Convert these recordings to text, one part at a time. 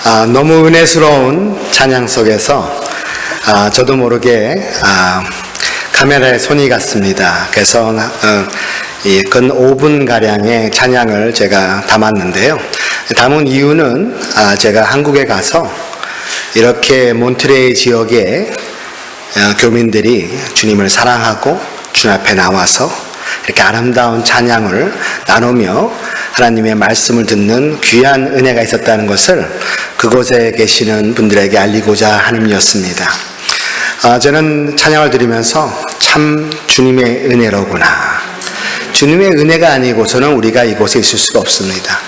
너무 은혜스러운 찬양 속에서 저도 모르게 카메라에 손이 갔습니다. 그래서 근 5분가량의 찬양을 제가 담았는데요. 담은 이유는 제가 한국에 가서 이렇게 몬트레이 지역의 교민들이 주님을 사랑하고 주님 앞에 나와서 이렇게 아름다운 찬양을 나누며 하나님의 말씀을 듣는 귀한 은혜가 있었다는 것을 그곳에 계시는 분들에게 알리고자 함이었습니다. 저는 찬양을 들으면서 참 주님의 은혜로구나. 주님의 은혜가 아니고서는 우리가 이곳에 있을 수가 없습니다.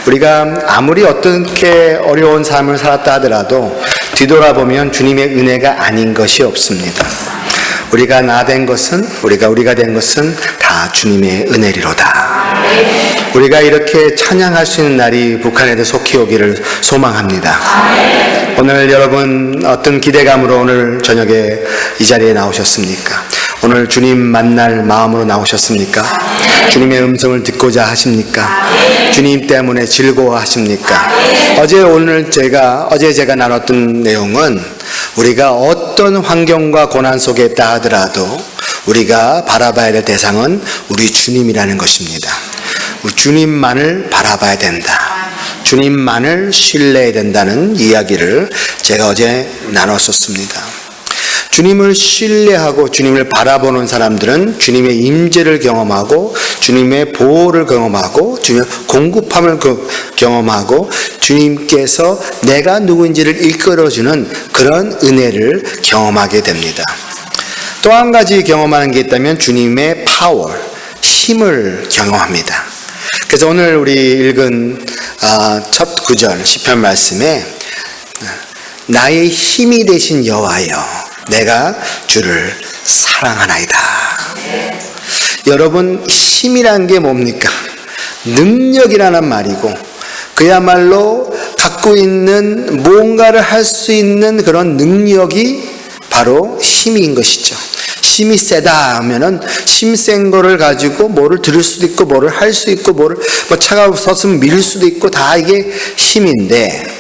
우리가 아무리 어떻게 어려운 삶을 살았다 하더라도 뒤돌아보면 주님의 은혜가 아닌 것이 없습니다. 우리가 된 것은 우리가 된 것은 다 주님의 은혜리로다. 우리가 이렇게 찬양할 수 있는 날이 북한에도 속히 오기를 소망합니다. 오늘 여러분 어떤 기대감으로 오늘 저녁에 이 자리에 나오셨습니까? 오늘 주님 만날 마음으로 나오셨습니까? 주님의 음성을 듣고자 하십니까? 주님 때문에 즐거워하십니까? 어제 제가 나눴던 내용은 우리가 어떤 환경과 고난 속에 있다 하더라도 우리가 바라봐야 될 대상은 우리 주님이라는 것입니다. 주님만을 바라봐야 된다. 주님만을 신뢰해야 된다는 이야기를 제가 어제 나눴었습니다. 주님을 신뢰하고 주님을 바라보는 사람들은 주님의 임재를 경험하고 주님의 보호를 경험하고 주님의 공급함을 경험하고 주님께서 내가 누구인지를 이끌어주는 그런 은혜를 경험하게 됩니다. 또 한 가지 경험하는 게 있다면 주님의 파워, 힘을 경험합니다. 그래서 오늘 우리 읽은 첫 구절 시편 말씀에 나의 힘이 되신 여호와여 내가 주를 사랑하나이다. 여러분, 힘이란 게 뭡니까? 능력이라는 말이고 그야말로 갖고 있는 뭔가를 할 수 있는 그런 능력이 바로 힘인 것이죠. 힘이 세다 하면은 힘센 거를 가지고 뭐를 들을 수도 있고 뭐를 할 수 있고 뭐를 차가 섰으면 밀 수도 있고 다 이게 힘인데,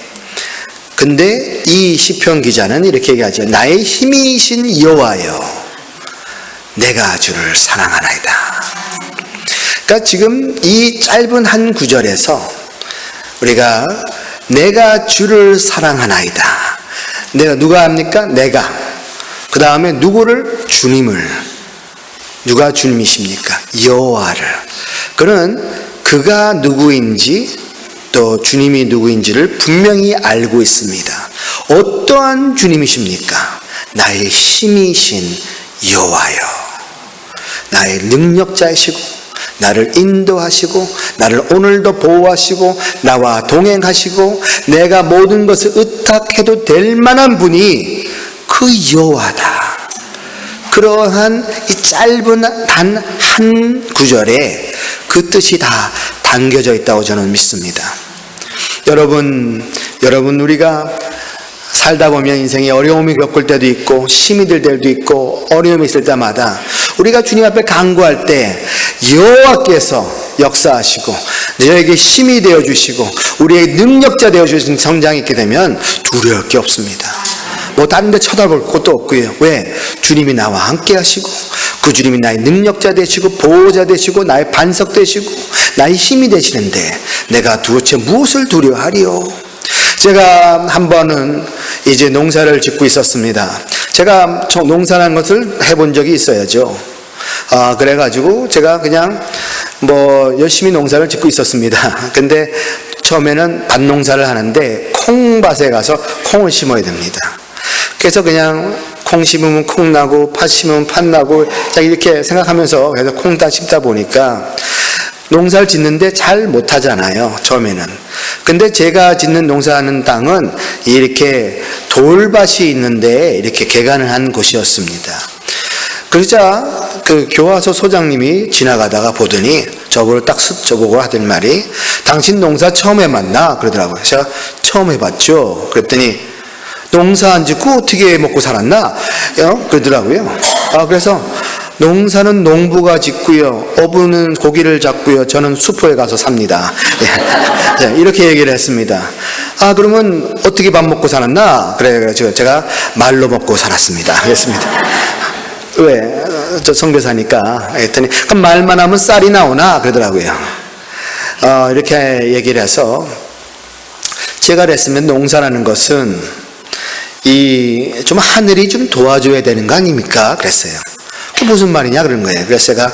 근데 이 시편 기자는 이렇게 얘기하죠. 나의 힘이신 여호와여 내가 주를 사랑하나이다. 그러니까 지금 이 짧은 한 구절에서 우리가 내가 주를 사랑하나이다. 내가 누가 합니까? 내가. 그 다음에 누구를? 주님을. 누가 주님이십니까? 여호와를. 그는 그가 누구인지 또 주님이 누구인지를 분명히 알고 있습니다. 어떠한 주님이십니까? 나의 힘이신 여호와여. 나의 능력자이시고 나를 인도하시고 나를 오늘도 보호하시고 나와 동행하시고 내가 모든 것을 의탁해도 될 만한 분이 그 여호와다. 그러한 이 짧은 단 한 구절에 그 뜻이 다 담겨져 있다고 저는 믿습니다. 여러분 우리가 살다 보면 인생에 어려움이 겪을 때도 있고 힘이 들 때도 있고 어려움이 있을 때마다 우리가 주님 앞에 간구할 때 여호와께서 역사하시고 너에게 힘이 되어주시고 우리의 능력자 되어주신 성장이 있게 되면 두려울 게 없습니다. 뭐 다른 데 쳐다볼 것도 없고요. 왜? 주님이 나와 함께 하시고 그 주님이 나의 능력자 되시고 보호자 되시고 나의 반석 되시고 나의 힘이 되시는데 내가 도대체 무엇을 두려워하리요? 제가 한 번은 이제 농사를 짓고 있었습니다. 제가 농사라는 것을 해본 적이 있어야죠. 그래가지고 제가 그냥 열심히 농사를 짓고 있었습니다. 근데 처음에는 밭농사를 하는데 콩밭에 가서 콩을 심어야 됩니다. 그래서 그냥 콩 심으면 콩 나고 팥 심으면 팥 나고 이렇게 생각하면서 계속 콩 다 심다 보니까 농사를 짓는데 잘 못하잖아요, 처음에는. 근데 제가 짓는 농사하는 땅은 이렇게 돌밭이 있는데 이렇게 개간을 한 곳이었습니다. 그러자 그 교화소 소장님이 지나가다가 보더니 저를 딱 스쳐보고 하던 말이 당신 농사 처음 해봤나? 그러더라고요. 제가 처음 해봤죠. 그랬더니 농사 안 짓고 어떻게 먹고 살았나? 그러더라고요. 그래서 농사는 농부가 짓고요, 어부는 고기를 잡고요, 저는 수포에 가서 삽니다. 이렇게 얘기를 했습니다. 아, 그러면 어떻게 밥 먹고 살았나? 그래가지고 제가 말로 먹고 살았습니다. 그랬습니다. 왜? 저 선교사니까. 했더니, 그럼 말만 하면 쌀이 나오나? 그러더라고요. 이렇게 얘기를 해서, 제가 그랬으면 농사라는 것은 좀 하늘이 좀 도와줘야 되는 거 아닙니까? 그랬어요. 그게 무슨 말이냐? 그런 거예요. 그래서 제가,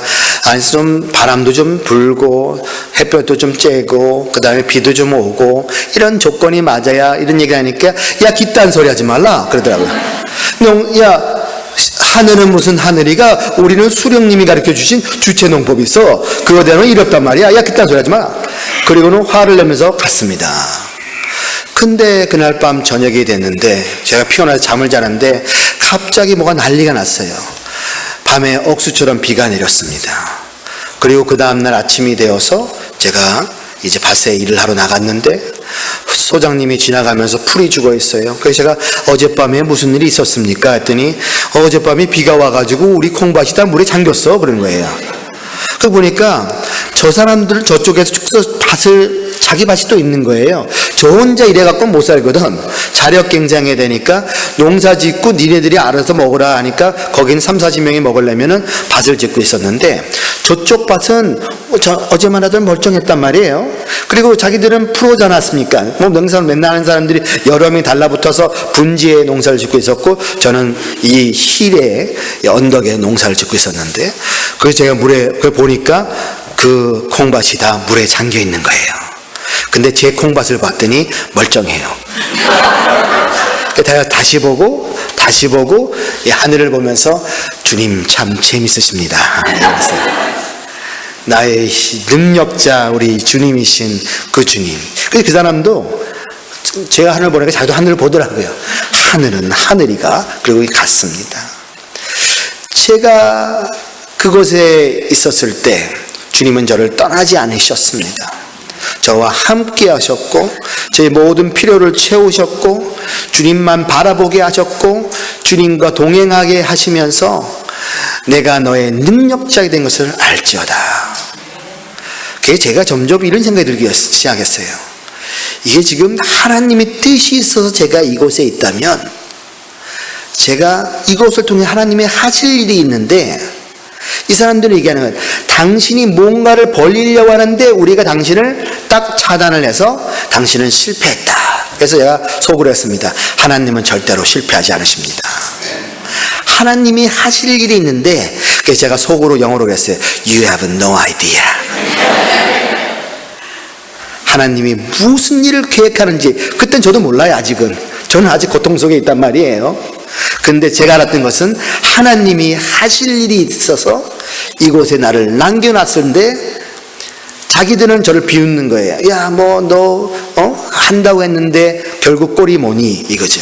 좀 바람도 좀 불고, 햇볕도 좀 쬐고, 그 다음에 비도 좀 오고, 이런 조건이 맞아야, 이런 얘기 하니까, 야, 기딴 소리 하지 말라. 그러더라고요. 하늘은 무슨 하늘이가, 우리는 수령님이 가르쳐 주신 주체농법이 있어. 그거대로는 이렇단 말이야. 야, 기딴 소리 하지 마. 그리고는 화를 내면서 갔습니다. 근데 그날 밤 저녁이 됐는데, 제가 피곤해서 잠을 자는데, 갑자기 뭐가 난리가 났어요. 밤에 억수처럼 비가 내렸습니다. 그리고 그 다음날 아침이 되어서 제가 이제 밭에 일을 하러 나갔는데 소장님이 지나가면서 풀이 죽어 있어요. 그래서 제가 어젯밤에 무슨 일이 있었습니까? 했더니 어젯밤에 비가 와가지고 우리 콩밭이 다 물에 잠겼어. 그런 거예요. 그 보니까 저 사람들은 저쪽에서 자기 밭이 또 있는 거예요. 저 혼자 이래갖고 못 살거든. 자력 경쟁해야 되니까 농사 짓고 니네들이 알아서 먹으라 하니까 거기는 30-40명이 먹으려면은 밭을 짓고 있었는데 저쪽 밭은 어제만 하던 멀쩡했단 말이에요. 그리고 자기들은 프로지 않았습니까? 뭐 농사를 맨날 하는 사람들이 여러 명이 달라붙어서 분지에 농사를 짓고 있었고 저는 이 힐에 언덕에 농사를 짓고 있었는데 그래서 제가 그걸 보니까 그 콩밭이 다 물에 잠겨 있는 거예요. 근데 제 콩밭을 봤더니 멀쩡해요. 다시 보고 이 하늘을 보면서 주님 참 재밌으십니다. 나의 능력자 우리 주님이신 그 주님. 그 사람도 제가 하늘을 보니까 자기도 하늘을 보더라고요. 하늘은 하늘이가 그리고 갔습니다. 제가 그곳에 있었을 때 주님은 저를 떠나지 않으셨습니다. 저와 함께 하셨고 제 모든 필요를 채우셨고 주님만 바라보게 하셨고 주님과 동행하게 하시면서 내가 너의 능력자가 된 것을 알지어다. 그게 제가 점점 이런 생각이 들기 시작했어요. 이게 지금 하나님의 뜻이 있어서 제가 이곳에 있다면 제가 이곳을 통해 하나님이 하실 일이 있는데 이 사람들은 얘기하는 건 당신이 뭔가를 벌리려고 하는데 우리가 당신을 딱 차단을 해서 당신은 실패했다. 그래서 제가 속으로 했습니다. 하나님은 절대로 실패하지 않으십니다. 하나님이 하실 일이 있는데 그래서 제가 속으로 영어로 그랬어요. You have no idea. 하나님이 무슨 일을 계획하는지 그땐 저도 몰라요. 아직은 저는 아직 고통 속에 있단 말이에요. 근데 제가 알았던 것은 하나님이 하실 일이 있어서 이곳에 나를 남겨놨는데 자기들은 저를 비웃는 거예요. 야, 뭐 너 한다고 했는데 결국 꼴이 뭐니 이거죠.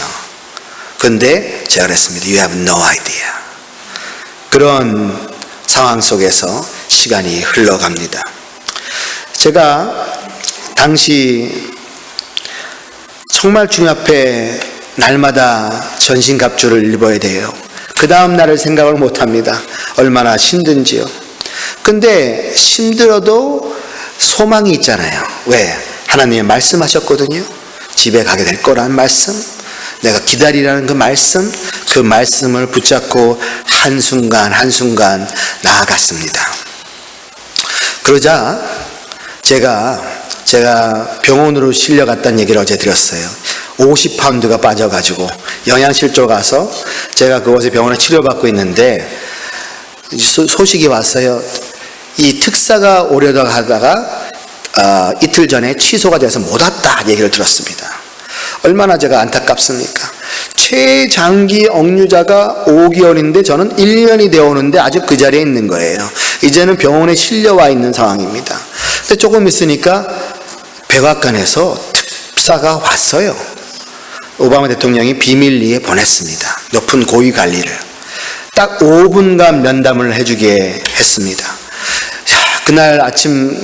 근데 제가 그랬습니다. You have no idea. 그런 상황 속에서 시간이 흘러갑니다. 제가 당시 정말 주님 앞에 날마다 전신갑주를 입어야 돼요. 그 다음 날을 생각을 못합니다. 얼마나 힘든지요. 근데 힘들어도 소망이 있잖아요. 왜? 하나님이 말씀하셨거든요. 집에 가게 될 거라는 말씀, 내가 기다리라는 그 말씀을 붙잡고 한순간 한순간 나아갔습니다. 그러자 제가 병원으로 실려갔다는 얘기를 어제 드렸어요. 50파운드가 빠져가지고 영양실조 가서 제가 그곳에 병원에 치료받고 있는데 소식이 왔어요. 이 특사가 오려다가 하다가 이틀 전에 취소가 돼서 못 왔다 얘기를 들었습니다. 얼마나 제가 안타깝습니까? 최장기 억류자가 5개월인데 저는 1년이 되어 오는데 아직 그 자리에 있는 거예요. 이제는 병원에 실려와 있는 상황입니다. 근데 조금 있으니까 백악관에서 특사가 왔어요. 오바마 대통령이 비밀리에 보냈습니다. 높은 고위 관리를. 딱 5분간 면담을 해주게 했습니다. 그날 아침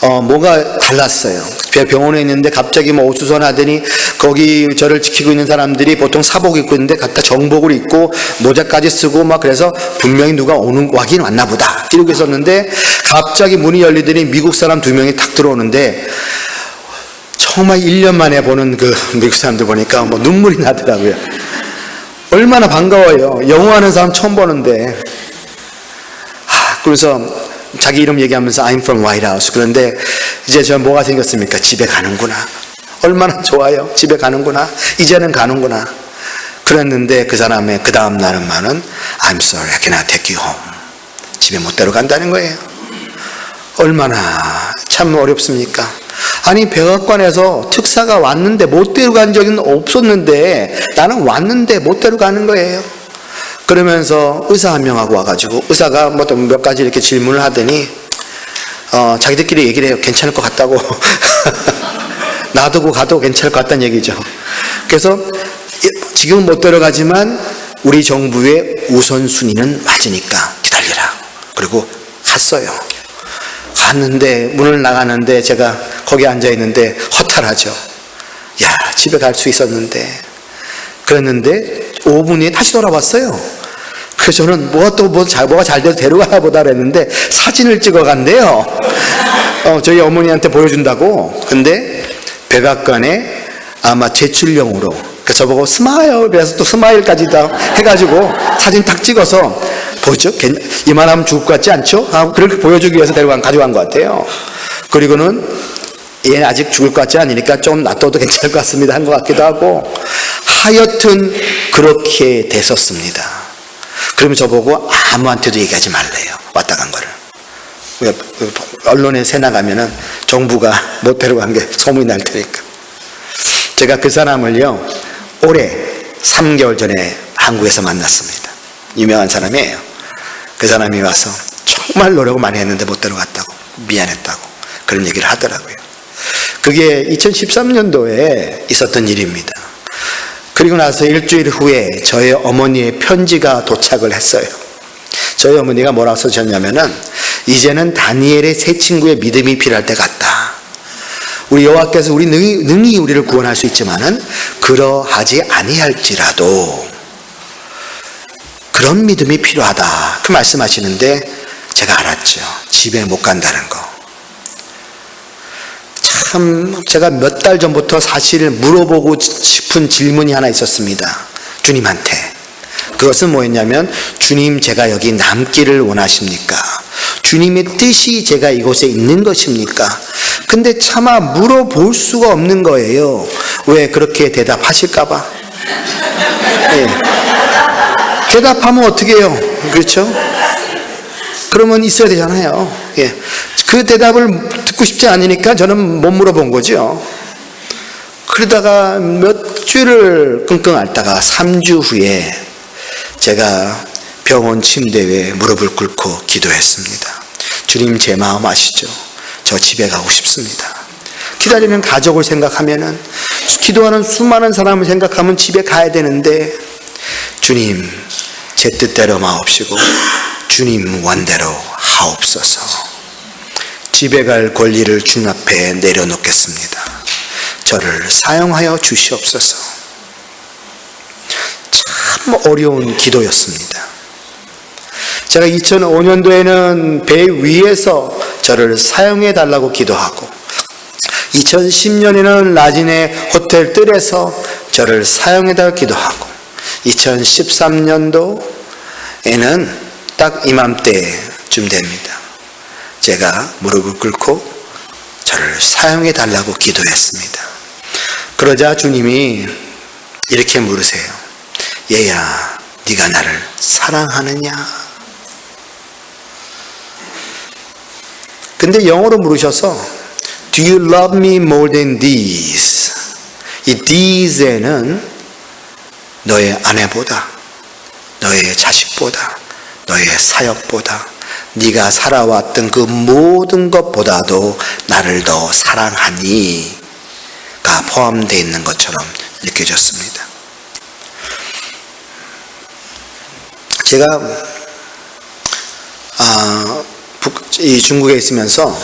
뭐가 달랐어요. 병원에 있는데 갑자기 뭐 오수선하더니 거기 저를 지키고 있는 사람들이 보통 사복 입고 있는데 갖다 정복을 입고 모자까지 쓰고 막 그래서 분명히 누가 와긴 왔나 보다 이러고 있었는데 갑자기 문이 열리더니 미국 사람 2명이 탁 들어오는데 정말 1년 만에 보는 그 미국 사람들 보니까 뭐 눈물이 나더라고요. 얼마나 반가워요. 영어하는 사람 처음 보는데. 그래서 자기 이름 얘기하면서 I'm from White House. 그런데 이제 저 뭐가 생겼습니까? 집에 가는구나. 얼마나 좋아요. 집에 가는구나. 이제는 가는구나. 그랬는데 그 사람의 그 다음 날은 말은 I'm sorry, I cannot take you home. 집에 못 데려간다는 거예요. 얼마나 참 어렵습니까? 아니 백악관에서 특사가 왔는데 못 데려간 적은 없었는데 나는 왔는데 못 데려가는 거예요. 그러면서 의사 한 명하고 와가지고 의사가 뭐 몇 가지 이렇게 질문을 하더니 자기들끼리 얘기를 해요. 괜찮을 것 같다고. 놔두고 가도 괜찮을 것 같다는 얘기죠. 그래서 지금은 못 데려가지만 우리 정부의 우선순위는 맞으니까 기다리라. 그리고 갔어요. 갔는데 문을 나가는데 제가 거기 앉아있는데 허탈하죠. 야, 집에 갈 수 있었는데. 그랬는데 5분 후에 다시 돌아왔어요. 그래서 저는 뭐가 잘 돼서 데려가나 보다 그랬는데 사진을 찍어 간대요. 저희 어머니한테 보여준다고. 근데 백악관에 아마 제출용으로 그래서 저보고 스마일 그래서 또 스마일까지 다 해가지고 사진 탁 찍어서 보죠. 이만하면 죽을 것 같지 않죠? 그렇게 보여주기 위해서 가져간 것 같아요. 그리고는 얘는 아직 죽을 것 같지 않으니까 좀 놔둬도 괜찮을 것 같습니다 한 것 같기도 하고 하여튼 그렇게 됐었습니다. 그러면 저보고 아무한테도 얘기하지 말래요. 왔다 간 거를. 언론에 새 나가면은 정부가 못 데려간 게 소문이 날 테니까. 제가 그 사람을요 올해 3개월 전에 한국에서 만났습니다. 유명한 사람이에요. 그 사람이 와서 정말 노력을 많이 했는데 못 데려갔다고 미안했다고 그런 얘기를 하더라고요. 그게 2013년도에 있었던 일입니다. 그리고 나서 일주일 후에 저희 어머니의 편지가 도착을 했어요. 저희 어머니가 뭐라고 써주셨냐면은 이제는 다니엘의 새 친구의 믿음이 필요할 때 같다. 우리 여호와께서 우리 능히 우리를 구원할 수 있지만은 그러하지 아니할지라도 그런 믿음이 필요하다. 그 말씀하시는데 제가 알았죠. 집에 못 간다는 거. 참 제가 몇 달 전부터 사실 물어보고 싶은 질문이 하나 있었습니다. 주님한테. 그것은 뭐였냐면 주님 제가 여기 남기를 원하십니까? 주님의 뜻이 제가 이곳에 있는 것입니까? 근데 차마 물어볼 수가 없는 거예요. 왜 그렇게 대답하실까 봐. 네. 대답하면 어떻게 해요? 그렇죠? 그러면 있어야 되잖아요. 예. 그 대답을 듣고 싶지 않으니까 저는 못 물어본 거죠. 그러다가 몇 주를 끙끙 앓다가 3주 후에 제가 병원 침대 위에 무릎을 꿇고 기도했습니다. 주님 제 마음 아시죠? 저 집에 가고 싶습니다. 기다리는 가족을 생각하면은 기도하는 수많은 사람을 생각하면 집에 가야 되는데 주님 제 뜻대로 마옵시고 주님 원대로 하옵소서. 집에 갈 권리를 주님 앞에 내려놓겠습니다. 저를 사용하여 주시옵소서. 참 어려운 기도였습니다. 제가 2005년도에는 배 위에서 저를 사용해 달라고 기도하고 2010년에는 라진의 호텔 뜰에서 저를 사용해 달라고 기도하고 2013년도에는 딱 이맘때쯤 됩니다. 제가 무릎을 꿇고 저를 사용해 달라고 기도했습니다. 그러자 주님이 이렇게 물으세요. 얘야, 네가 나를 사랑하느냐? 근데 영어로 물으셔서 Do you love me more than these? 이 these에는 너의 아내보다, 너의 자식보다, 너의 사역보다, 네가 살아왔던 그 모든 것보다도 나를 더 사랑하니가 포함되어 있는 것처럼 느껴졌습니다. 제가 이 중국에 있으면서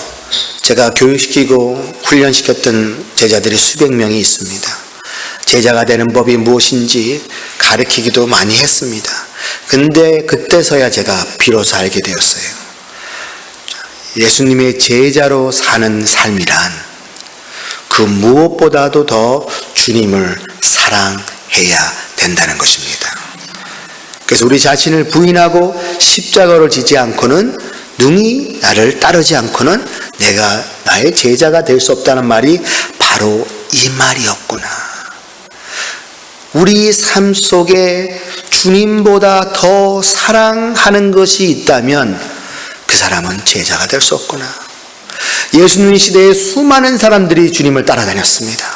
제가 교육시키고 훈련시켰던 제자들이 수백 명이 있습니다. 제자가 되는 법이 무엇인지 가르치기도 많이 했습니다. 근데 그때서야 제가 비로소 알게 되었어요. 예수님의 제자로 사는 삶이란 그 무엇보다도 더 주님을 사랑해야 된다는 것입니다. 그래서 우리 자신을 부인하고 십자가를 지지 않고는, 능히 나를 따르지 않고는 내가 나의 제자가 될 수 없다는 말이 바로 이 말이었구나. 우리 삶 속에 주님보다 더 사랑하는 것이 있다면 그 사람은 제자가 될 수 없구나. 예수님 시대에 수많은 사람들이 주님을 따라다녔습니다.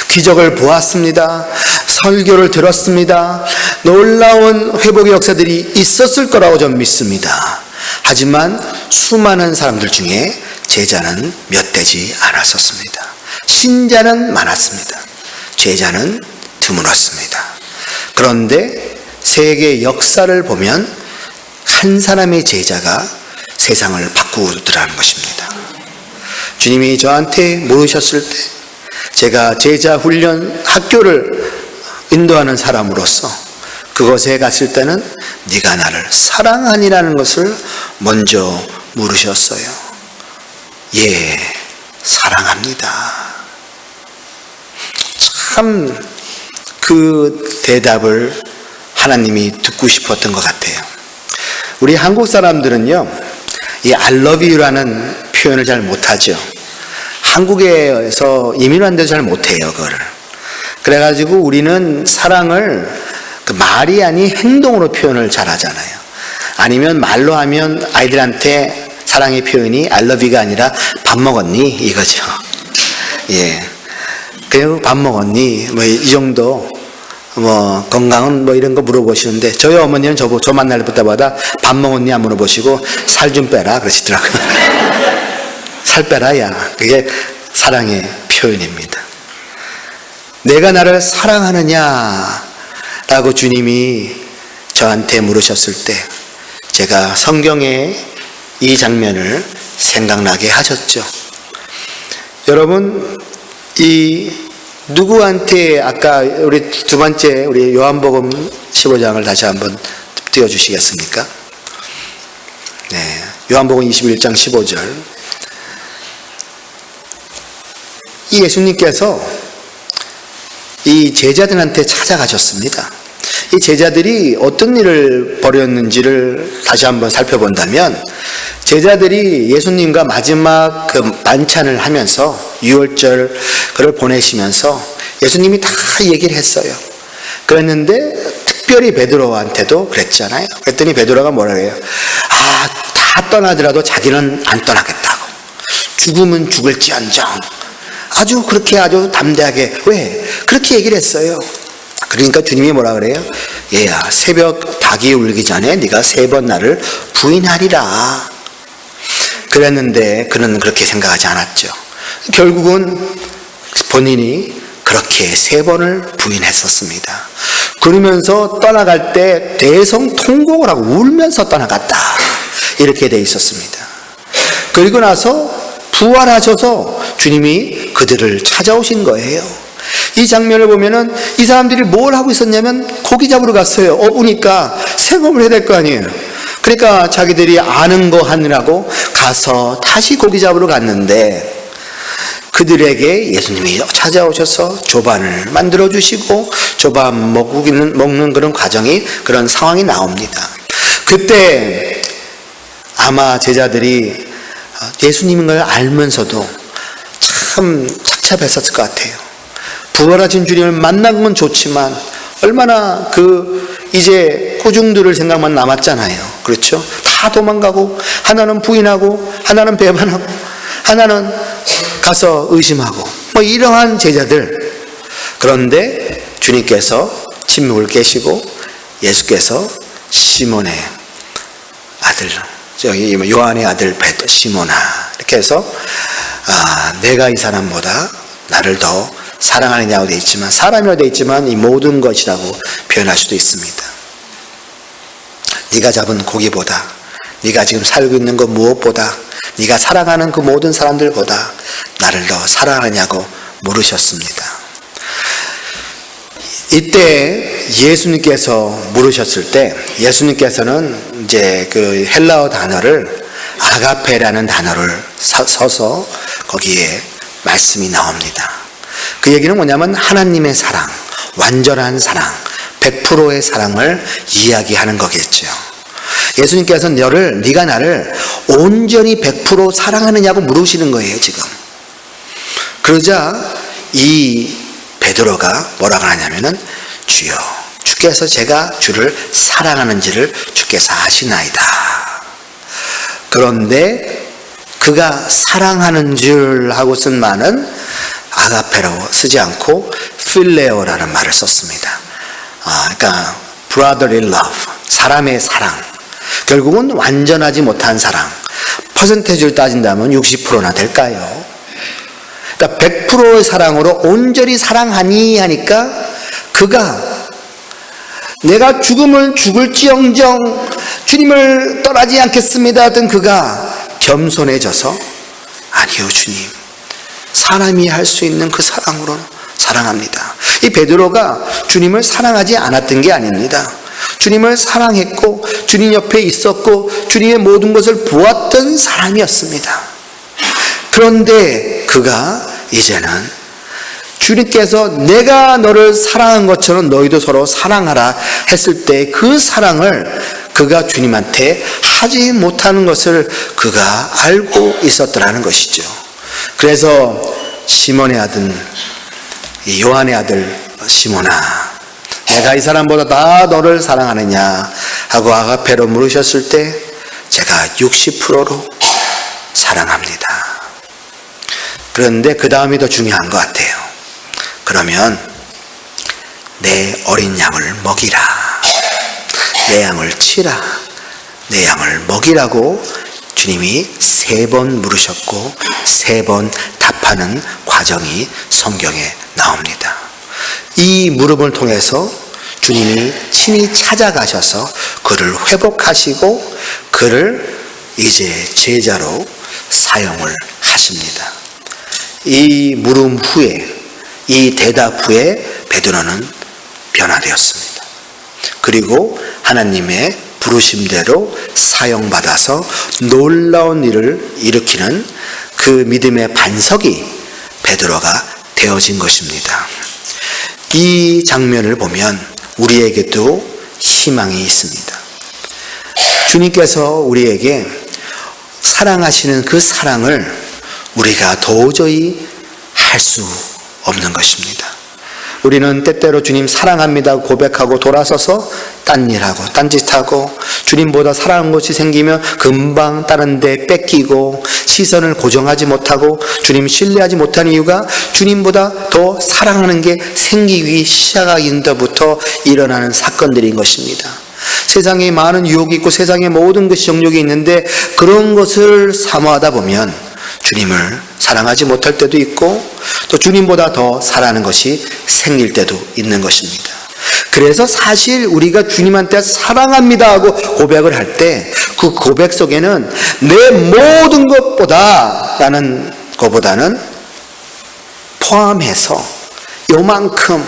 기적을 보았습니다. 설교를 들었습니다. 놀라운 회복의 역사들이 있었을 거라고 저는 믿습니다. 하지만 수많은 사람들 중에 제자는 몇 되지 않았었습니다. 신자는 많았습니다. 제자는 드물었습니다. 그런데 세계 역사를 보면 한 사람의 제자가 세상을 바꾸더라는 것입니다. 주님이 저한테 물으셨을 때 제가 제자 훈련 학교를 인도하는 사람으로서 그곳에 갔을 때는 네가 나를 사랑하니라는 것을 먼저 물으셨어요. 예, 사랑합니다. 참 그 대답을 하나님이 듣고 싶었던 것 같아요. 우리 한국 사람들은요, 이 I love you라는 표현을 잘 못하죠. 한국에서 이민 왔는데도 잘 못해요, 그거를. 그래가지고 우리는 사랑을 그 말이 아닌 행동으로 표현을 잘 하잖아요. 아니면 말로 하면 아이들한테 사랑의 표현이 I love you가 아니라 밥 먹었니? 이거죠. 예. 그리고 밥 먹었니? 뭐 이 정도, 뭐 건강은 뭐 이런 거 물어보시는데 저희 어머니는 저 만날 때마다 밥 먹었니? 안 물어보시고 살 좀 빼라 그러시더라고요. 살 빼라, 야. 그게 사랑의 표현입니다. 내가 나를 사랑하느냐? 라고 주님이 저한테 물으셨을 때 제가 성경의 이 장면을 생각나게 하셨죠. 여러분, 이 누구한테 아까 우리 두 번째 우리 요한복음 15장을 다시 한번 띄워주시겠습니까? 네, 요한복음 21장 15절. 이 예수님께서 이 제자들한테 찾아가셨습니다. 이 제자들이 어떤 일을 벌였는지를 다시 한번 살펴본다면 제자들이 예수님과 마지막 그 만찬을 하면서 유월절 그걸 보내시면서 예수님이 다 얘기를 했어요. 그랬는데 특별히 베드로한테도 그랬잖아요. 그랬더니 베드로가 뭐라 그래요? 다 떠나더라도 자기는 안 떠나겠다고. 죽으면 죽을지언정. 아주 그렇게 아주 담대하게. 왜? 그렇게 얘기를 했어요. 그러니까 주님이 뭐라 그래요? 얘야, 새벽 닭이 울기 전에 네가 3번 나를 부인하리라. 그랬는데 그는 그렇게 생각하지 않았죠. 결국은 본인이 그렇게 3번을 부인했었습니다. 그러면서 떠나갈 때 대성통곡을 하고 울면서 떠나갔다. 이렇게 돼 있었습니다. 그리고 나서 부활하셔서 주님이 그들을 찾아오신 거예요. 이 장면을 보면은 이 사람들이 뭘 하고 있었냐면 고기 잡으러 갔어요. 보니까 생업을 해야 될 거 아니에요. 그러니까 자기들이 아는 거 하느라고 가서 다시 고기 잡으러 갔는데 그들에게 예수님이 찾아오셔서 조반을 만들어 주시고 조반 먹는 그런 과정이, 그런 상황이 나옵니다. 그때 아마 제자들이 예수님인 걸 알면서도 참 착잡했었을 것 같아요. 부활하신 주님을 만난 건 좋지만 얼마나 이제 꾸중들을 생각만 남았잖아요. 그렇죠? 다 도망가고, 하나는 부인하고, 하나는 배반하고, 하나는 가서 의심하고, 뭐 이러한 제자들. 그런데 주님께서 침묵을 깨시고 예수께서 시몬의 아들, 저기 요한의 아들 베드로, 시몬아, 이렇게 해서 내가 이 사람보다 나를 더 사랑하느냐고 되어 있지만, 사람이라고 되어 있지만 이 모든 것이라고 표현할 수도 있습니다. 네가 잡은 고기보다 네가 지금 살고 있는 것 무엇보다, 네가 사랑하는 그 모든 사람들보다 나를 더 사랑하냐고 물으셨습니다. 이때 예수님께서 물으셨을 때, 예수님께서는 이제 그 헬라어 단어를 아가페라는 단어를 써서 거기에 말씀이 나옵니다. 그 얘기는 뭐냐면 하나님의 사랑, 완전한 사랑, 100%의 사랑을 이야기하는 거겠죠. 예수님께서는 네가 나를 온전히 100% 사랑하느냐고 물으시는 거예요, 지금. 그러자 이 베드로가 뭐라고 하냐면은, 주여, 주께서 제가 주를 사랑하는지를 주께서 아시나이다. 그런데 그가 사랑하는 줄 하고 쓴 말은 아가페라고 쓰지 않고 필레오라는 말을 썼습니다. 그러니까 brotherly love, 사람의 사랑. 결국은 완전하지 못한 사랑. 퍼센테이지를 따진다면 60%나 될까요? 그러니까 100%의 사랑으로 온전히 사랑하니 하니까 그가 내가 죽음을 죽을지언정 주님을 떠나지 않겠습니다 하던 그가 겸손해져서, 아니요 주님, 사람이 할 수 있는 그 사랑으로 사랑합니다. 이 베드로가 주님을 사랑하지 않았던 게 아닙니다. 주님을 사랑했고 주님 옆에 있었고 주님의 모든 것을 보았던 사람이었습니다. 그런데 그가 이제는 주님께서 내가 너를 사랑한 것처럼 너희도 서로 사랑하라 했을 때 그 사랑을 그가 주님한테 하지 못하는 것을 그가 알고 있었더라는 것이죠. 그래서 시몬의 아들, 요한의 아들 시몬아, 내가 이 사람보다 다 너를 사랑하느냐 하고 아가페로 물으셨을 때 제가 60%로 사랑합니다. 그런데 그 다음이 더 중요한 것 같아요. 그러면 내 어린 양을 먹이라, 내 양을 치라, 내 양을 먹이라고 주님이 3번 물으셨고 3번 답하는 과정이 성경에 나옵니다. 이 물음을 통해서 주님이 친히 찾아가셔서 그를 회복하시고 그를 이제 제자로 사용을 하십니다. 이 물음 후에, 이 대답 후에 베드로는 변화되었습니다. 그리고 하나님의 부르심대로 사용받아서 놀라운 일을 일으키는 그 믿음의 반석이 베드로가 되어진 것입니다. 이 장면을 보면 우리에게도 희망이 있습니다. 주님께서 우리에게 사랑하시는 그 사랑을 우리가 도저히 할 수 없는 것입니다. 우리는 때때로 주님 사랑합니다 고백하고 돌아서서 딴 일하고 딴짓하고 주님보다 사랑하는 것이 생기면 금방 다른 데 뺏기고 시선을 고정하지 못하고 주님 신뢰하지 못하는 이유가 주님보다 더 사랑하는 게 생기기 시작하기부터 일어나는 사건들인 것입니다. 세상에 많은 유혹이 있고 세상에 모든 것이 정욕이 있는데 그런 것을 사모하다 보면 주님을 사랑하지 못할 때도 있고 또 주님보다 더 사랑하는 것이 생길 때도 있는 것입니다. 그래서 사실 우리가 주님한테 사랑합니다 하고 고백을 할 때 그 고백 속에는 내 모든 것보다 라는 것보다는 포함해서 요만큼,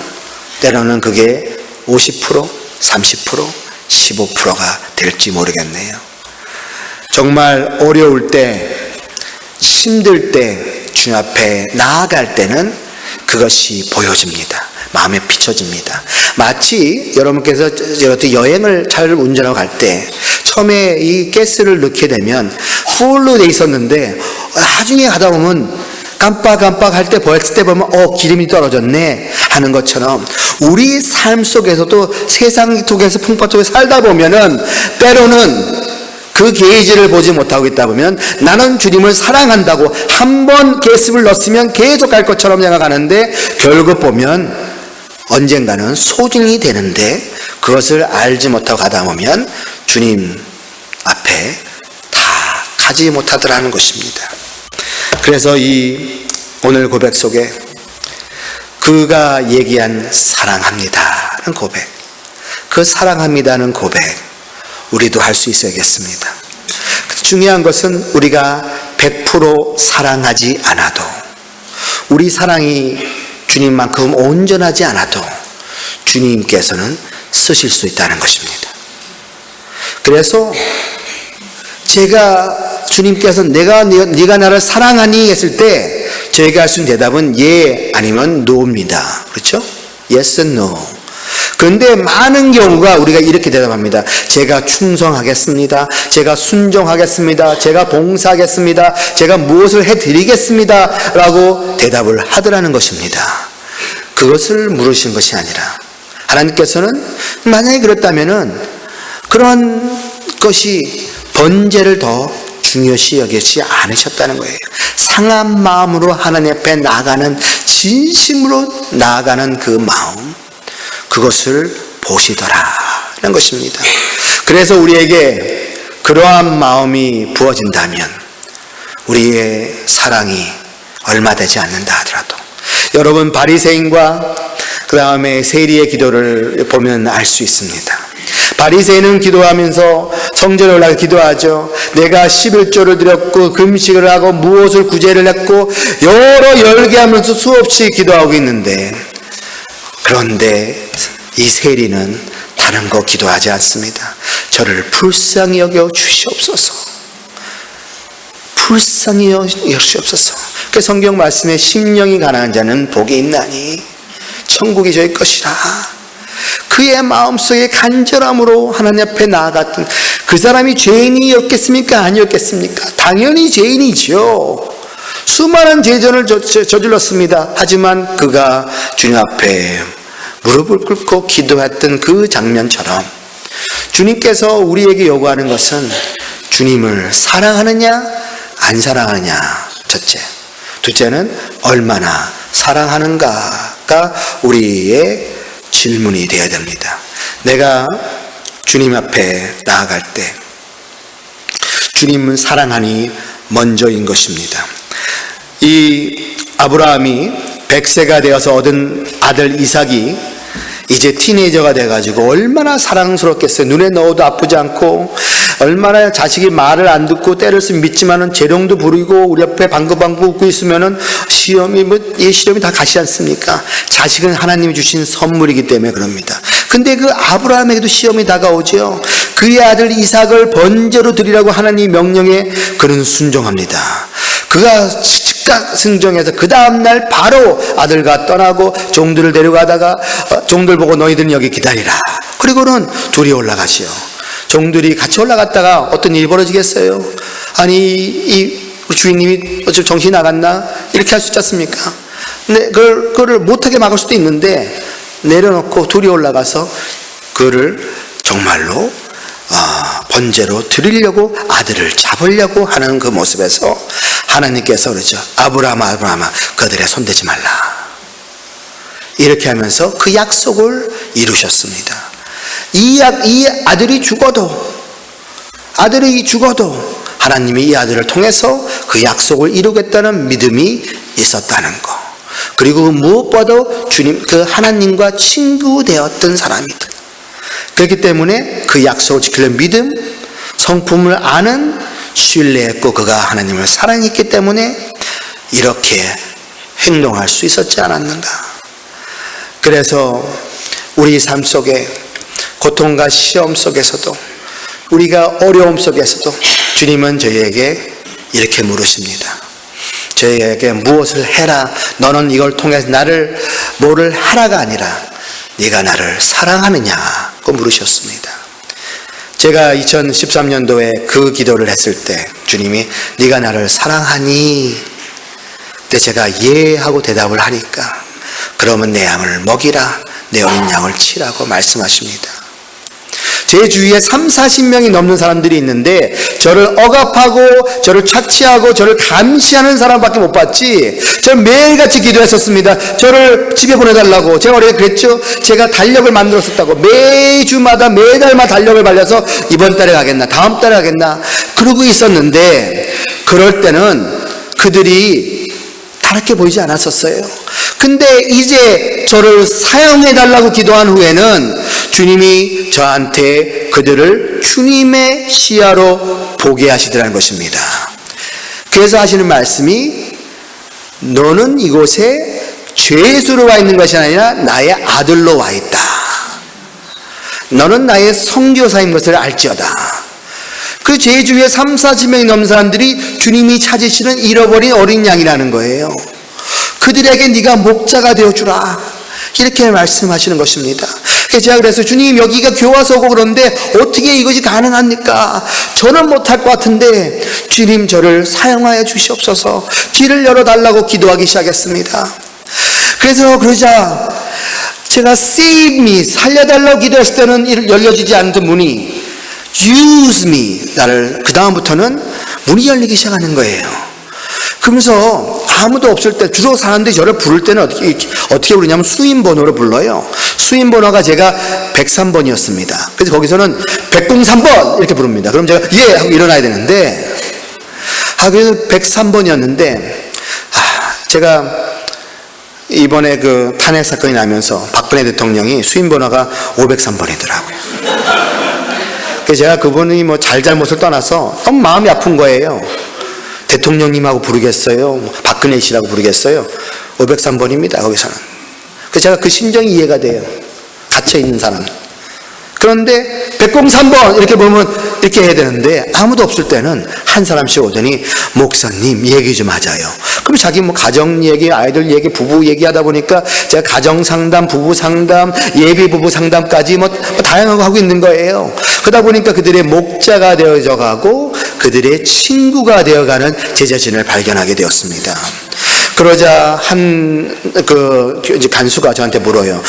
때로는 그게 50%, 30%, 15%가 될지 모르겠네요. 정말 어려울 때, 힘들 때, 주님 앞에 나아갈 때는 그것이 보여집니다. 마음에 비춰집니다. 마치 여러분께서 여행을 잘 운전하고 갈 때 처음에 이 가스를 넣게 되면 풀로 돼 있었는데 나중에 가다 보면 깜빡깜빡 할 때 보였을 때 보면 기름이 떨어졌네 하는 것처럼 우리 삶 속에서도 세상 속에서 풍파 속에 살다 보면은 때로는 그 게이지를 보지 못하고 있다 보면 나는 주님을 사랑한다고 한 번 가스를 넣었으면 계속 갈 것처럼 생각하는데 결국 보면 언젠가는 소진이 되는데 그것을 알지 못하고 가다 보면 주님 앞에 다 가지 못하더라는 것입니다. 그래서 이 오늘 고백 속에 그가 얘기한 사랑합니다는 고백, 그 사랑합니다는 고백 우리도 할 수 있어야겠습니다. 중요한 것은 우리가 100% 사랑하지 않아도, 우리 사랑이 주님만큼 온전하지 않아도 주님께서는 쓰실 수 있다는 것입니다. 그래서 제가 주님께서 네가 나를 사랑하니 했을 때 저희가 할 수 있는 대답은 예 아니면 no입니다. 그렇죠? Yes and no. 그런데 많은 경우가 우리가 이렇게 대답합니다. 제가 충성하겠습니다. 제가 순종하겠습니다. 제가 봉사하겠습니다. 제가 무엇을 해드리겠습니다. 라고 대답을 하더라는 것입니다. 그것을 물으신 것이 아니라 하나님께서는 만약에 그렇다면은 그런 것이 번제를 더 중요시 여기지 않으셨다는 거예요. 상한 마음으로 하나님 앞에 나아가는, 진심으로 나아가는 그 마음, 그것을 보시더라는 것입니다. 그래서 우리에게 그러한 마음이 부어진다면 우리의 사랑이 얼마 되지 않는다 하더라도, 여러분 바리새인과 그 다음에 세리의 기도를 보면 알 수 있습니다. 바리새인은 기도하면서 성전에 올라가 기도하죠. 내가 11조를 드렸고 금식을 하고 무엇을 구제를 했고 여러 열개하면서 수없이 기도하고 있는데, 그런데 이 세리는 다른 거 기도하지 않습니다. 저를 불쌍히 여겨 주시옵소서. 불쌍히 여겨 주시옵소서. 그 성경 말씀에 심령이 가난한 자는 복이 있나니 천국이 저희 것이라. 그의 마음속에 간절함으로 하나님 앞에 나아갔던 그 사람이 죄인이었겠습니까? 아니었겠습니까? 당연히 죄인이죠. 수많은 죄전을 저질렀습니다. 하지만 그가 주님 앞에 무릎을 꿇고 기도했던 그 장면처럼 주님께서 우리에게 요구하는 것은 주님을 사랑하느냐 안 사랑하느냐, 첫째. 둘째는 얼마나 사랑하는가가 우리의 질문이 되어야 됩니다. 내가 주님 앞에 나아갈 때 주님은 사랑하니 먼저인 것입니다. 이 아브라함이 100세가 되어서 얻은 아들 이삭이 이제 티네이저가 돼가지고 얼마나 사랑스럽겠어요. 눈에 넣어도 아프지 않고, 얼마나 자식이 말을 안 듣고 때를 쓰면 믿지만은 재롱도 부리고 우리 옆에 방긋방긋 웃고 있으면은 시험이 시험이 다 가시 않습니까? 자식은 하나님이 주신 선물이기 때문에 그럽니다. 근데 그 아브라함에게도 시험이 다가오죠. 그의 아들 이삭을 번제로 드리라고 하나님 명령에 그는 순종합니다. 그가 즉각 순종해서 그 다음날 바로 아들과 떠나고 종들을 데려가다가 종들 보고 너희들은 여기 기다리라. 그리고는 둘이 올라가시오. 종들이 같이 올라갔다가 어떤 일이 벌어지겠어요? 아니 이 주인님이 어차피 정신이 나갔나? 이렇게 할 수 있지 않습니까? 근데 그거를 못하게 막을 수도 있는데 내려놓고 둘이 올라가서 그를 정말로 번제로 드리려고 아들을 잡으려고 하는 그 모습에서 하나님께서 그러죠. 아브라함아 그들의 손대지 말라. 이렇게 하면서 그 약속을 이루셨습니다. 이 아들이 죽어도 하나님이 이 아들을 통해서 그 약속을 이루겠다는 믿음이 있었다는 것. 그리고 무엇보다도 그 하나님과 친구 되었던 사람이다. 그렇기 때문에 그 약속을 지키려는 믿음, 성품을 아는 신뢰했고 그가 하나님을 사랑했기 때문에 이렇게 행동할 수 있었지 않았는가. 그래서 우리 삶 속에 고통과 시험 속에서도, 우리가 어려움 속에서도 주님은 저희에게 이렇게 물으십니다. 저희에게 무엇을 해라. 너는 이걸 통해서 나를 뭐를 하라가 아니라 네가 나를 사랑하느냐고 물으셨습니다. 제가 2013년도에 그 기도를 했을 때 주님이 네가 나를 사랑하니? 그때 제가 예 하고 대답을 하니까 그러면 내 양을 먹이라, 내 어린 양을 치라고 말씀하십니다. 제 주위에 30-40명이 넘는 사람들이 있는데 저를 억압하고 저를 착취하고 저를 감시하는 사람밖에 못 봤지, 저는 매일같이 기도했었습니다. 저를 집에 보내달라고. 제가 원래 그랬죠. 제가 달력을 만들었었다고. 매주마다 매달마다 달력을 발려서 이번 달에 가겠나 다음 달에 가겠나 그러고 있었는데, 그럴 때는 그들이 다르게 보이지 않았었어요. 근데 이제 저를 사용해달라고 기도한 후에는 주님이 저한테 그들을 주님의 시야로 보게 하시더라는 것입니다. 그래서 하시는 말씀이 너는 이곳에 죄수로 와 있는 것이 아니라 나의 아들로 와 있다. 너는 나의 선교사인 것을 알지어다. 그 제 주위에 3, 40명이 넘는 사람들이 주님이 찾으시는 잃어버린 어린 양이라는 거예요. 그들에게 네가 목자가 되어주라, 이렇게 말씀하시는 것입니다. 제가 그래서 주님 여기가 교화소고 그런데 어떻게 이것이 가능합니까? 저는 못할 것 같은데 주님 저를 사용하여 주시옵소서, 길을 열어달라고 기도하기 시작했습니다. 그래서 그러자 제가 save me, 살려달라고 기도했을 때는 열려지지 않던 문이 use me, 나를, 그 다음부터는 문이 열리기 시작하는 거예요. 그러면서 아무도 없을 때 주로 사람들이 저를 부를 때는 어떻게 부르냐면 수인번호로 불러요. 수인번호가 제가 103번이었습니다. 그래서 거기서는 103번 이렇게 부릅니다. 그럼 제가 예 하고 일어나야 되는데 그래서 103번이었는데 제가 이번에 그 탄핵 사건이 나면서 박근혜 대통령이 수인번호가 503번이더라고요. 그래서 제가 그분이 뭐 잘잘못을 떠나서 너무 마음이 아픈 거예요. 대통령님하고 부르겠어요? 박근혜 씨라고 부르겠어요? 503번입니다, 거기서는. 그래서 제가 그 심정이 이해가 돼요. 갇혀있는 사람. 그런데 103번 이렇게 보면 이렇게 해야 되는데 아무도 없을 때는 한 사람씩 오더니 목사님 얘기 좀 하자요. 그럼 자기 뭐 가정 얘기, 아이들 얘기, 부부 얘기하다 보니까 제가 가정 상담, 부부 상담, 예비 부부 상담까지 뭐 다양한 거 하고 있는 거예요. 그러다 보니까 그들의 목자가 되어져 가고 그들의 친구가 되어가는 제 자신을 발견하게 되었습니다. 그러자 이제 간수가 저한테 물어요.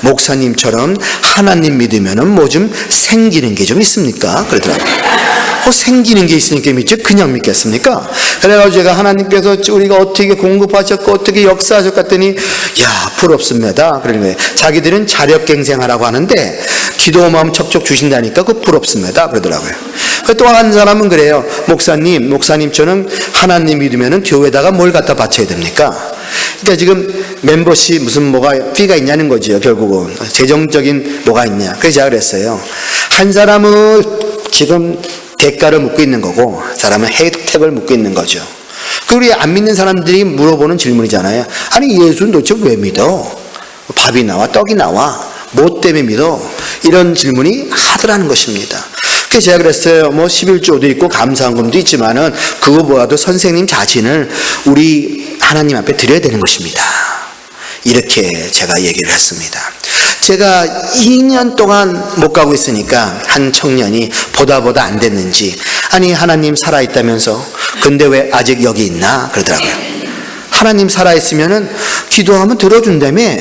목사님처럼 하나님 믿으면은 뭐 좀 생기는 게 좀 있습니까? 그러더라고요. 생기는 게 있으니까 믿지 그냥 믿겠습니까? 그래가지고 제가 하나님께서 우리가 어떻게 공급하셨고 어떻게 역사하셨고 했더니 부럽습니다. 그러는 거예요. 자기들은 자력갱생하라고 하는데 기도 마음 척척 주신다니까 그거 부럽습니다. 그러더라고요. 또 한 사람은 그래요. 목사님처럼 하나님 믿으면은 교회에다가 뭘 갖다 바쳐야 됩니까? 그러니까 지금 멤버십 무슨 피가 있냐는 거죠. 결국은 재정적인 뭐가 있냐. 그래서 제가 그랬어요. 한 사람은 지금 대가를 묻고 있는 거고 사람은 혜택을 묻고 있는 거죠. 우리 안 믿는 사람들이 물어보는 질문이잖아요. 아니 예수는 도대체 왜 믿어? 밥이 나와 떡이 나와 뭐 때문에 믿어? 이런 질문이 하더라는 것입니다. 그래서 제가 그랬어요. 11조도 있고 감사헌금도 있지만은 그거보다도 선생님 자신을 우리 하나님 앞에 드려야 되는 것입니다. 이렇게 제가 얘기를 했습니다. 제가 2년 동안 못 가고 있으니까 한 청년이 보다 안 됐는지 아니 하나님 살아있다면서 근데 왜 아직 여기 있나 그러더라고요. 하나님 살아있으면은 기도하면 들어준다며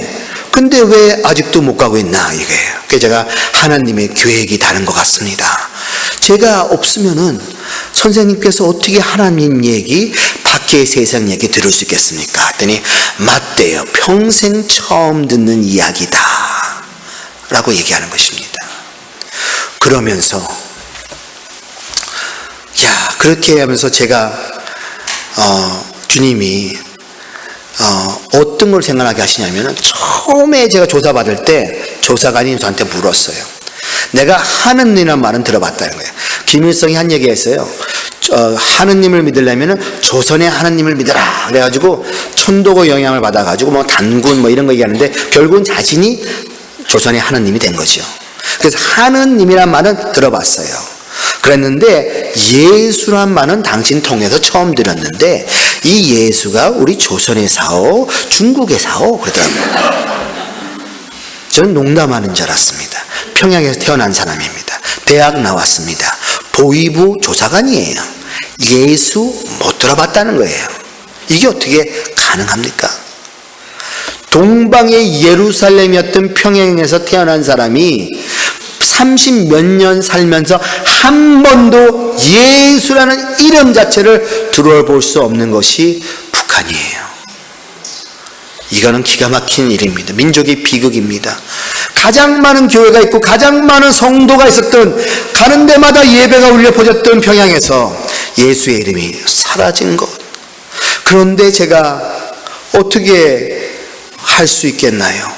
근데 왜 아직도 못 가고 있나 이거예요. 그래서 제가 하나님의 계획이 다른 것 같습니다. 제가 없으면은 선생님께서 어떻게 하나님 얘기 밖의 세상 얘기 들을 수 있겠습니까? 했더니 맞대요. 평생 처음 듣는 이야기다 라고 얘기하는 것입니다. 그러면서 그렇게 하면서 제가 주님이 어떤 걸 생각하게 하시냐면 처음에 제가 조사받을 때 조사관이 저한테 물었어요. 내가 하느님이라는 말은 들어봤다는 거예요. 김일성이 한 얘기 했어요. 하느님을 믿으려면 조선의 하느님을 믿어라. 그래가지고 천도고 영향을 받아가지고 단군 이런 거 얘기하는데 결국은 자신이 조선의 하느님이 된 거죠. 그래서 하느님이란 말은 들어봤어요. 그랬는데 예수란 말은 당신 통해서 처음 들었는데 이 예수가 우리 조선의 사오, 중국의 사오 그러더라고요. 저는 농담하는 줄 알았습니다. 평양에서 태어난 사람입니다. 대학 나왔습니다. 보위부 조사관이에요. 예수 못 들어봤다는 거예요. 이게 어떻게 가능합니까? 동방의 예루살렘이었던 평양에서 태어난 사람이 30몇 년 살면서 한 번도 예수라는 이름 자체를 들어볼 수 없는 것이 북한이에요. 이거는 기가 막힌 일입니다. 민족의 비극입니다. 가장 많은 교회가 있고 가장 많은 성도가 있었던 가는 데마다 예배가 울려 퍼졌던 평양에서 예수의 이름이 사라진 것. 그런데 제가 어떻게 할 수 있겠나요?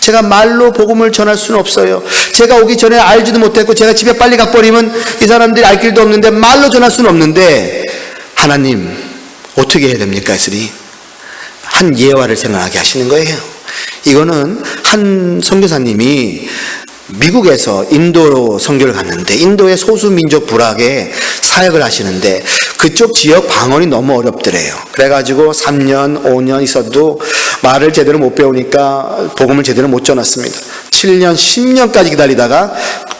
제가 말로 복음을 전할 수는 없어요. 제가 오기 전에 알지도 못했고 제가 집에 빨리 가버리면 이 사람들이 알 길도 없는데 말로 전할 수는 없는데 하나님 어떻게 해야 됩니까? 했으니 한 예화를 생각하게 하시는 거예요. 이거는 한 선교사님이 미국에서 인도로 선교를 갔는데 인도의 소수민족 부락에 사역을 하시는데 그쪽 지역 방언이 너무 어렵더래요. 그래가지고 3년 5년 있어도 말을 제대로 못 배우니까 복음을 제대로 못 전했습니다. 7년 10년까지 기다리다가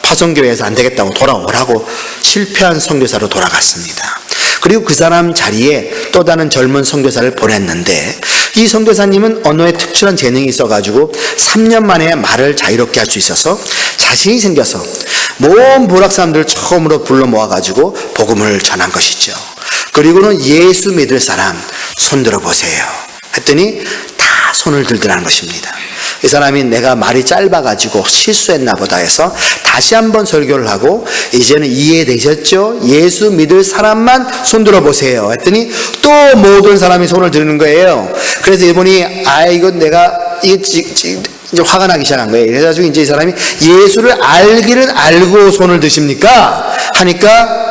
파송교회에서 안 되겠다고 돌아오라고 실패한 선교사로 돌아갔습니다. 그리고 그 사람 자리에 또 다른 젊은 선교사를 보냈는데 이 선교사님은 언어에 특출한 재능이 있어가지고 3년 만에 말을 자유롭게 할 수 있어서 자신이 생겨서 모든 부락 사람들을 처음으로 불러 모아가지고 복음을 전한 것이죠. 그리고는 예수 믿을 사람 손 들어보세요 했더니 다 손을 들더라는 것입니다. 이 사람이 내가 말이 짧아가지고 실수했나 보다 해서 다시 한번 설교를 하고 이제는 이해되셨죠? 예수 믿을 사람만 손 들어보세요 했더니 또 모든 사람이 손을 드는 거예요. 그래서 이분이 이거 내가 이제 화가 나기 시작한 거예요. 그래가지고 이제 이 사람이 예수를 알기를 알고 손을 드십니까? 하니까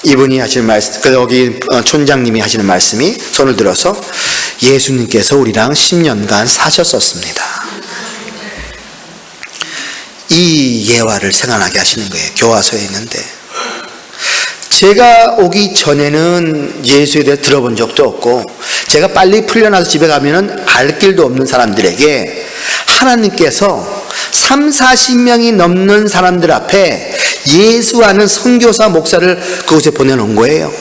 이분이 하시는 말씀, 여기 촌장님이 하시는 말씀이 손을 들어서 예수님께서 우리랑 10년간 사셨었습니다. 이 예화를 생각나게 하시는 거예요. 교화서에 있는데 제가 오기 전에는 예수에 대해 들어본 적도 없고 제가 빨리 풀려나서 집에 가면은 알 길도 없는 사람들에게 하나님께서 30-40명이 넘는 사람들 앞에 예수하는 선교사 목사를 그곳에 보내놓은 거예요.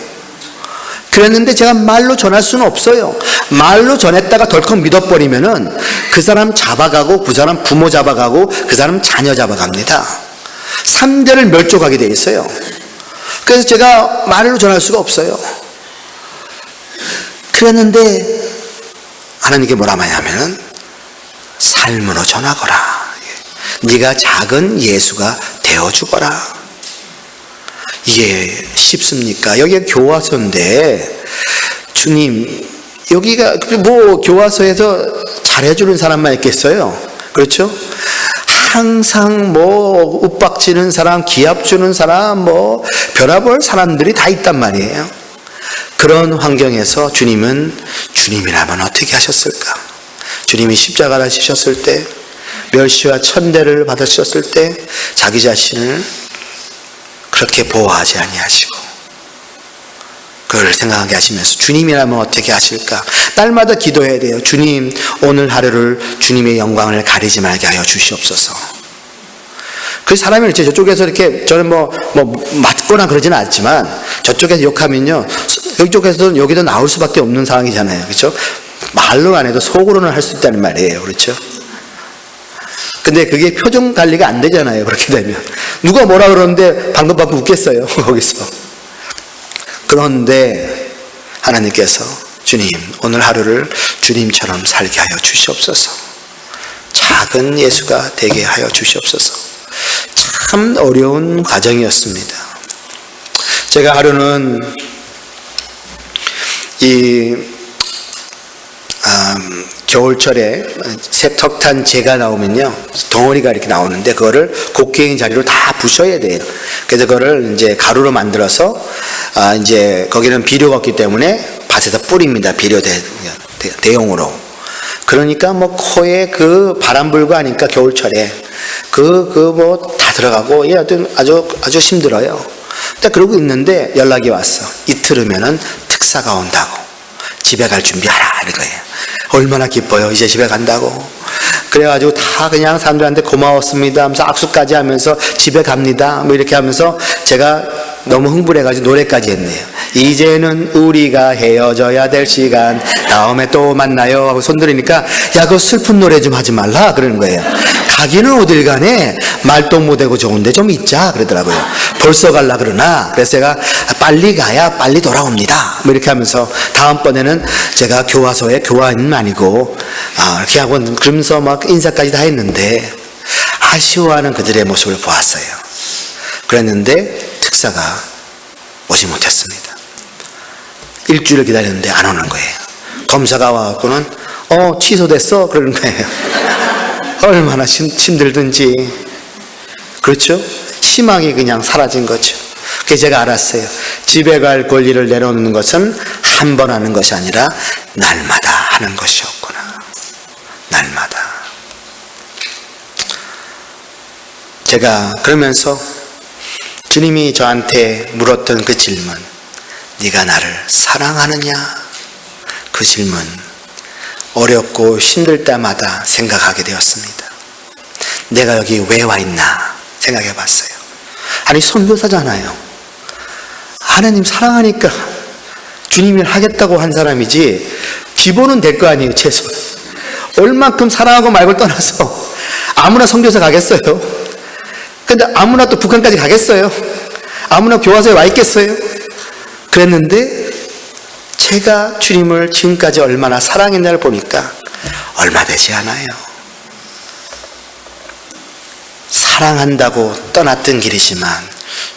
그랬는데 제가 말로 전할 수는 없어요. 말로 전했다가 덜컥 믿어버리면은 그 사람 잡아가고 그 사람 부모 잡아가고 그 사람 자녀 잡아갑니다. 3대를 멸족하게 돼 있어요. 그래서 제가 말로 전할 수가 없어요. 그랬는데 하나님께 뭐라 하냐면은 삶으로 전하거라. 네가 작은 예수가 되어주거라. 이게 쉽습니까? 여기가 교화서인데 주님 여기가 뭐 교화서에서 잘해주는 사람만 있겠어요? 그렇죠? 항상 뭐 윽박지는 사람, 기합 주는 사람, 뭐 벼라볼 사람들이 다 있단 말이에요. 그런 환경에서 주님은 주님이라면 어떻게 하셨을까? 주님이 십자가를 지셨을 때 멸시와 천대를 받으셨을 때 자기 자신을 그렇게 보호하지 아니하시고 그걸 생각하게 하시면서 주님이라면 어떻게 하실까? 날마다 기도해야 돼요. 주님 오늘 하루를 주님의 영광을 가리지 말게 하여 주시옵소서. 그 사람이 이렇게 저쪽에서 이렇게 저는 뭐 맞거나 그러지는 않지만 저쪽에서 욕하면요 이쪽에서는 여기도 나올 수밖에 없는 상황이잖아요. 그렇죠? 말로 안 해도 속으로는 할 수 있다는 말이에요. 그렇죠? 근데 그게 표정 관리가 안 되잖아요. 그렇게 되면 누가 뭐라 그러는데 방금 웃겠어요. 거기서. 그런데 하나님께서 주님 오늘 하루를 주님처럼 살게 하여 주시옵소서. 작은 예수가 되게 하여 주시옵소서. 참 어려운 과정이었습니다. 제가 하루는 겨울철에 톱탄 재가 나오면요 덩어리가 이렇게 나오는데 그거를 곡괭이 자리로 다 부셔야 돼요. 그래서 그거를 이제 가루로 만들어서 이제 거기는 비료가 없기 때문에 밭에다 뿌립니다. 비료 대용으로. 그러니까 뭐 코에 그 바람 불고 하니까 겨울철에 뭐 다 들어가고 아주 힘들어요. 근데 그러고 있는데 연락이 왔어. 이틀 후면은 특사가 온다고. 집에 갈 준비하라 이런 거예요. 얼마나 기뻐요. 이제 집에 간다고. 그래가지고 다 그냥 사람들한테 고마웠습니다 하면서 악수까지 하면서 집에 갑니다 뭐 이렇게 하면서 제가 너무 흥분해가지고 노래까지 했네요. 이제는 우리가 헤어져야 될 시간 다음에 또 만나요 하고 손 들으니까 야 그거 슬픈 노래 좀 하지 말라 그러는 거예요. 가기는 어딜 가네 말도 못하고 좋은데 좀 있자 그러더라고요. 벌써 갈라 그러나 그래서 제가 빨리 가야 빨리 돌아옵니다 뭐 이렇게 하면서 다음번에는 제가 교화소에 교화는 아니고 이렇게 하고 그러면서 막 인사까지 다 했는데 아쉬워하는 그들의 모습을 보았어요. 그랬는데 특사가 오지 못했습니다. 일주일을 기다렸는데 안 오는 거예요. 검사가 와갖고는 취소됐어 그러는 거예요. 얼마나 힘들든지. 그렇죠? 희망이 그냥 사라진 거죠. 그래서 제가 알았어요. 집에 갈 권리를 내려놓는 것은 한 번 하는 것이 아니라 날마다 하는 것이었구나. 날마다. 제가 그러면서 주님이 저한테 물었던 그 질문, 네가 나를 사랑하느냐? 그 질문, 어렵고 힘들 때마다 생각하게 되었습니다. 내가 여기 왜 와 있나 생각해 봤어요. 아니, 선교사잖아요. 하나님 사랑하니까 주님이 하겠다고 한 사람이지, 기본은 될 거 아니에요, 최소. 얼만큼 사랑하고 말고 떠나서 아무나 선교사 가겠어요? 근데 아무나 또 북한까지 가겠어요? 아무나 교화소에 와 있겠어요? 그랬는데 제가 주님을 지금까지 얼마나 사랑했냐를 보니까 얼마 되지 않아요. 사랑한다고 떠났던 길이지만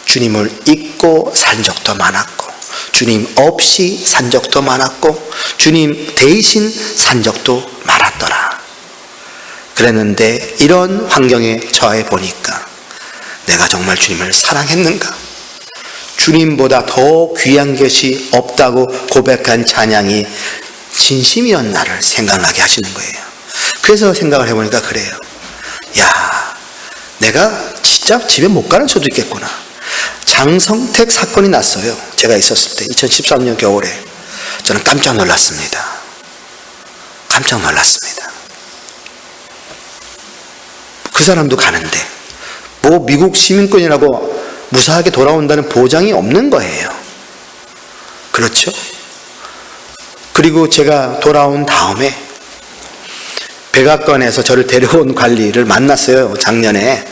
주님을 잊고 산 적도 많았고, 주님 없이 산 적도 많았고, 주님 대신 산 적도 많았더라. 그랬는데 이런 환경에 처해 보니까 내가 정말 주님을 사랑했는가? 주님보다 더 귀한 것이 없다고 고백한 찬양이 진심이었나를 생각나게 하시는 거예요. 그래서 생각을 해보니까 그래요. 야, 내가 진짜 집에 못 가는 수도 있겠구나. 장성택 사건이 났어요. 제가 있었을 때 2013년 겨울에. 저는 깜짝 놀랐습니다. 깜짝 놀랐습니다. 그 사람도 가는데 뭐 미국 시민권이라고 무사하게 돌아온다는 보장이 없는 거예요. 그렇죠? 그리고 제가 돌아온 다음에 백악관에서 저를 데려온 관리를 만났어요. 작년에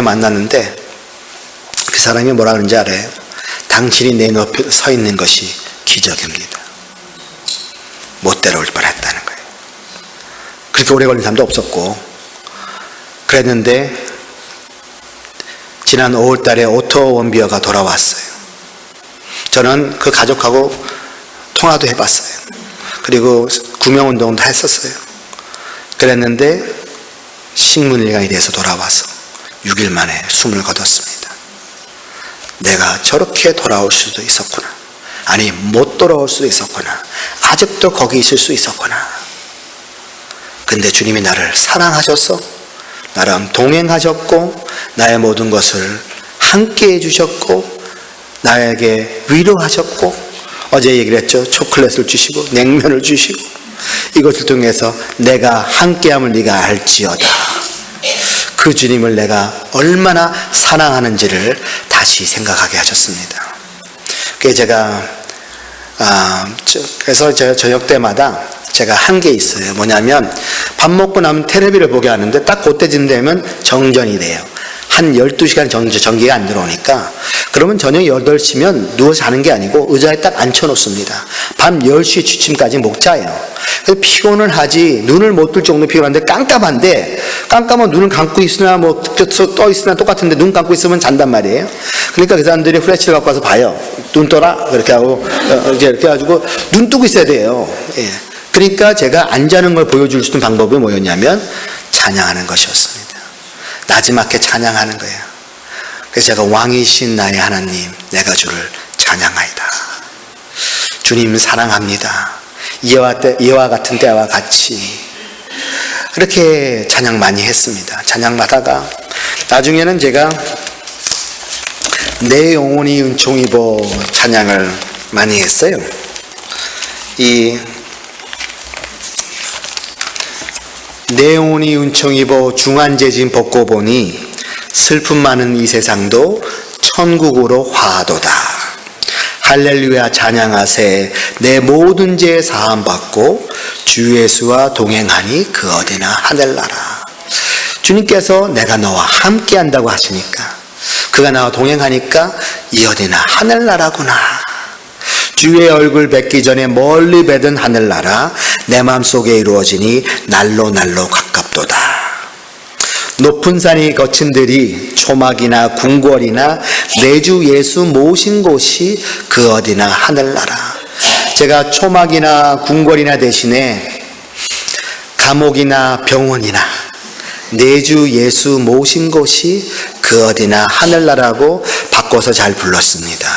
만났는데 그 사람이 뭐라 그러는지 알아요? 당신이 내 옆에 서 있는 것이 기적입니다. 못 데려올 뻔했다는 거예요. 그렇게 오래 걸린 사람도 없었고. 그랬는데 지난 5월 달에 오토 원비어가 돌아왔어요. 저는 그 가족하고 통화도 해봤어요. 그리고 구명운동도 했었어요. 그랬는데 식문일간이 돼서 돌아와서 6일 만에 숨을 거뒀습니다. 내가 저렇게 돌아올 수도 있었구나. 아니, 못 돌아올 수도 있었구나. 아직도 거기 있을 수 있었구나. 근데 주님이 나를 사랑하셔서 나랑 동행하셨고, 나의 모든 것을 함께 해주셨고, 나에게 위로하셨고, 어제 얘기를 했죠. 초콜릿을 주시고 냉면을 주시고, 이것을 통해서 내가 함께함을 네가 알지어다. 그 주님을 내가 얼마나 사랑하는지를 다시 생각하게 하셨습니다. 그래서 제가 저녁 때마다 제가 한 게 있어요. 뭐냐면 밥 먹고 나면 텔레비를 보게 하는데 딱 그때쯤 되면 정전이 돼요. 한 12시간 전기가 안 들어오니까. 그러면 저녁 8시면 누워서 자는 게 아니고 의자에 딱 앉혀놓습니다. 밤 10시 취침까지 못 자요. 그래서 피곤을 하지 눈을 못 뜰 정도 피곤한데 깜깜하면 눈을 감고 있으나 뭐 떠 있으나 똑같은데 눈 감고 있으면 잔단 말이에요. 그러니까 그 사람들이 플래시를 갖고 와서 봐요. 눈 떠라 그렇게 하고 이렇게 해가지고 눈 뜨고 있어야 돼요. 예. 그러니까 제가 안 자는 걸 보여줄 수 있는 방법이 뭐였냐면 찬양하는 것이었습니다. 나지막히 찬양하는 거예요. 그래서 제가 왕이신 나의 하나님, 내가 주를 찬양하이다. 주님 사랑합니다. 이와 같은 때와 같이 그렇게 찬양 많이 했습니다. 찬양하다가 나중에는 제가 내 영혼이 은총 입어 찬양을 많이 했어요. 내 영혼이 은총 입어 중한재진 벗고 보니 슬픔 많은 이 세상도 천국으로 화하도다. 할렐루야 찬양하세. 내 모든 죄 사함 받고 주 예수와 동행하니 그 어디나 하늘나라. 주님께서 내가 너와 함께 한다고 하시니까, 그가 나와 동행하니까 이 어디나 하늘나라구나. 주의 얼굴 뵙기 전에 멀리 뵈던 하늘나라 내 마음속에 이루어지니 날로 가깝도다. 높은 산이 거친 들이 초막이나 궁궐이나 내 주 예수 모신 곳이 그 어디나 하늘나라. 제가 초막이나 궁궐이나 대신에 감옥이나 병원이나 내주 예수 모신 곳이 그 어디나 하늘나라고 바꿔서 잘 불렀습니다.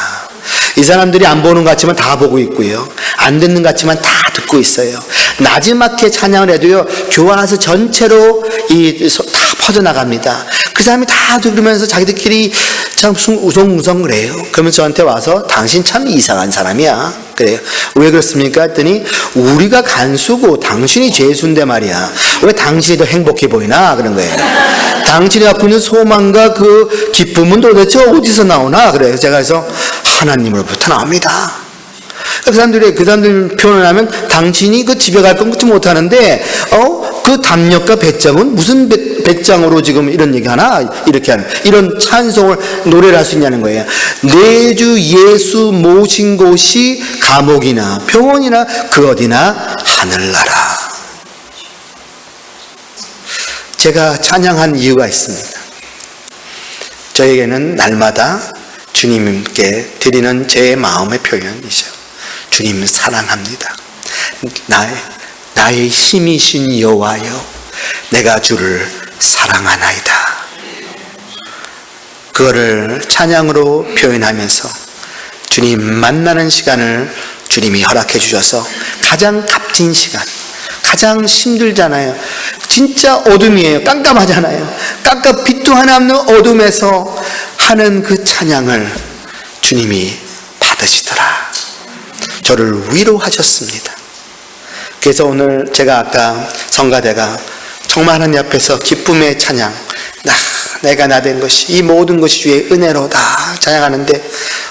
이 사람들이 안 보는 것 같지만 다 보고 있고요, 안 듣는 것 같지만 다 듣고 있어요. 나지막히 찬양을 해도요, 교화서 전체로 다 퍼져나갑니다. 그 사람이 다 들으면서 자기들끼리 참 우성우성 그래요. 그러면 저한테 와서 당신 참 이상한 사람이야 그래요. 왜 그렇습니까 했더니, 우리가 간수고 당신이 죄수인데 말이야, 왜 당신이 더 행복해 보이나 그런 거예요. 당신이 갖고 있는 소망과 그 기쁨은 도대체 어디서 나오나 그래요. 제가 그래서 하나님으로부터 나옵니다. 그 사람들 표현을 하면, 당신이 그 집에 갈 건 그렇지 못하는데 그 담력과 배짱은 무슨 배짱으로 지금 이런 얘기 하나, 이렇게 하는 이런 찬송을 노래를 할 수 있냐는 거예요. 내주 예수 모신 곳이 감옥이나 병원이나 그 어디나 하늘나라. 제가 찬양한 이유가 있습니다. 저에게는 날마다 주님께 드리는 제 마음의 표현이죠. 주님 사랑합니다. 나의 힘이신 여호와여, 내가 주를 사랑하나이다. 그거를 찬양으로 표현하면서 주님 만나는 시간을 주님이 허락해 주셔서, 가장 값진 시간, 가장 힘들잖아요. 진짜 어둠이에요. 깜깜하잖아요. 빛도 하나 없는 어둠에서 하는 그 찬양을 주님이 받으시더라. 저를 위로하셨습니다. 그래서 오늘 제가 아까 성가대가 정말 하나님 앞에서 기쁨의 찬양, 내가 나 된 것이, 이 모든 것이 주의 은혜로다 찬양하는데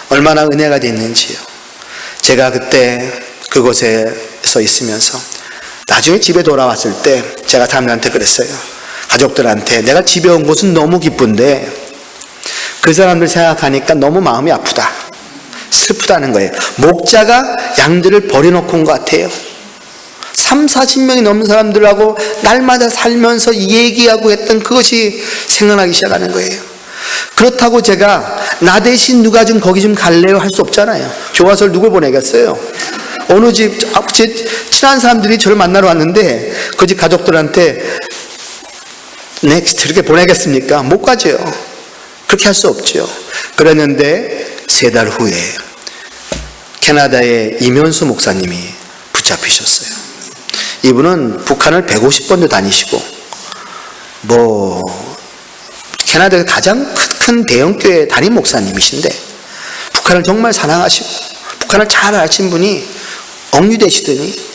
얼마나 은혜가 됐는지요. 제가 그때 그곳에서 있으면서 나중에 집에 돌아왔을 때 제가 사람들한테 그랬어요. 가족들한테, 내가 집에 온 것은 너무 기쁜데 그 사람들 생각하니까 너무 마음이 아프다, 슬프다는 거예요. 목자가 양들을 버려놓고 온 것 같아요. 30-40명이 넘는 사람들하고 날마다 살면서 얘기하고 했던 그것이 생각나기 시작하는 거예요. 그렇다고 제가 나 대신 누가 좀 거기 좀 갈래요 할 수 없잖아요. 교화서를 누굴 보내겠어요? 어느 집, 제 친한 사람들이 저를 만나러 왔는데 그 집 가족들한테 넥스트 이렇게 보내겠습니까? 못 가죠. 그렇게 할 수 없죠. 그랬는데 3달 후에 캐나다의 이면수 목사님이 붙잡히셨어요. 이분은 북한을 150번도 다니시고 캐나다의 가장 큰 대형교회 담임 목사님이신데 북한을 정말 사랑하시고 북한을 잘 아신 분이 억류되시더니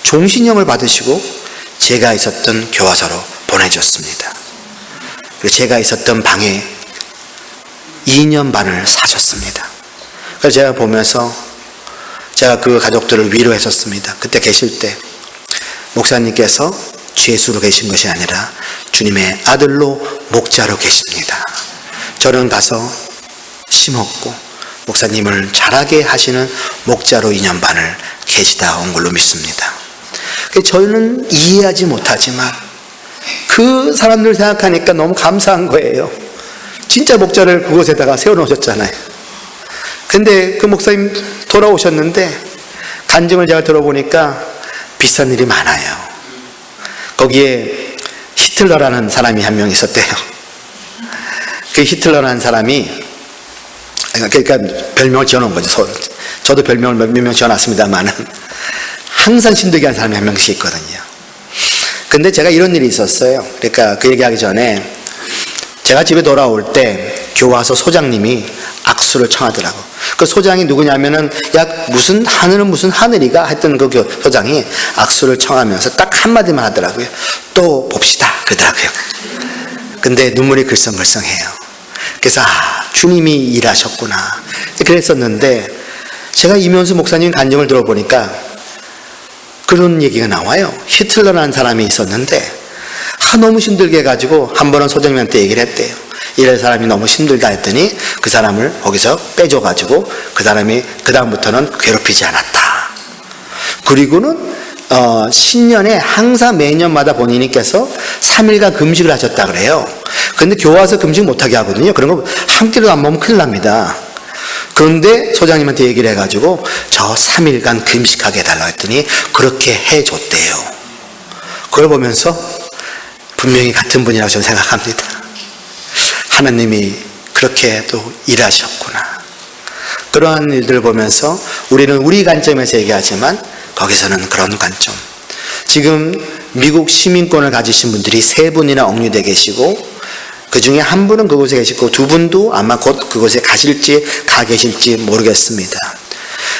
종신형을 받으시고 제가 있었던 교화소로 보내줬습니다. 그리고 제가 있었던 방에 2년 반을 사셨습니다. 그래서 제가 보면서 제가 그 가족들을 위로했었습니다. 그때 계실 때 목사님께서 죄수로 계신 것이 아니라 주님의 아들로 목자로 계십니다. 저는 가서 심었고 목사님을 자라게 하시는 목자로 2년 반을 계시다 온 걸로 믿습니다. 저는 이해하지 못하지만 그 사람들 생각하니까 너무 감사한 거예요. 진짜 목자를 그곳에다가 세워놓으셨잖아요. 근데 그 목사님 돌아오셨는데 간증을 제가 들어보니까 비싼 일이 많아요. 거기에 히틀러라는 사람이 한 명 있었대요. 그 히틀러라는 사람이, 그러니까 별명을 지어놓은 거죠. 저도 별명을 몇 명 지어놨습니다만은 항상 힘들게 하는 사람이 한 명씩 있거든요. 근데 제가 이런 일이 있었어요. 그러니까 그 얘기하기 전에 제가 집에 돌아올 때 교화소 소장님이 악수를 청하더라고. 그 소장이 누구냐면은 무슨 하늘은 무슨 하늘이가 했던 그 소장이 악수를 청하면서 딱 한마디만 하더라고요. 또 봅시다 그러더라고요. 근데 눈물이 글썽글썽해요. 그래서 주님이 일하셨구나 그랬었는데, 제가 이면수 목사님 간증을 들어보니까 그런 얘기가 나와요. 히틀러라는 사람이 있었는데 너무 힘들게 해가지고 한 번은 소장님한테 얘기를 했대요. 이럴 사람이 너무 힘들다 했더니 그 사람을 거기서 빼줘가지고 그 사람이 그 다음부터는 괴롭히지 않았다. 그리고는 신년에 항상 매년마다 본인께서 3일간 금식을 하셨다 그래요. 근데 교화서 금식 못하게 하거든요. 그런 거 한 끼도 안 먹으면 큰일 납니다. 그런데 소장님한테 얘기를 해가지고 저 3일간 금식하게 해달라고 했더니 그렇게 해줬대요. 그걸 보면서 분명히 같은 분이라고 저는 생각합니다. 하나님이 그렇게 또 일하셨구나. 그러한 일들을 보면서 우리는 우리 관점에서 얘기하지만 거기서는 그런 관점. 지금 미국 시민권을 가지신 분들이 3분이나 억류되어 계시고 그 중에 한 분은 그곳에 계시고 2분도 아마 곧 그곳에 가실지 가 계실지 모르겠습니다.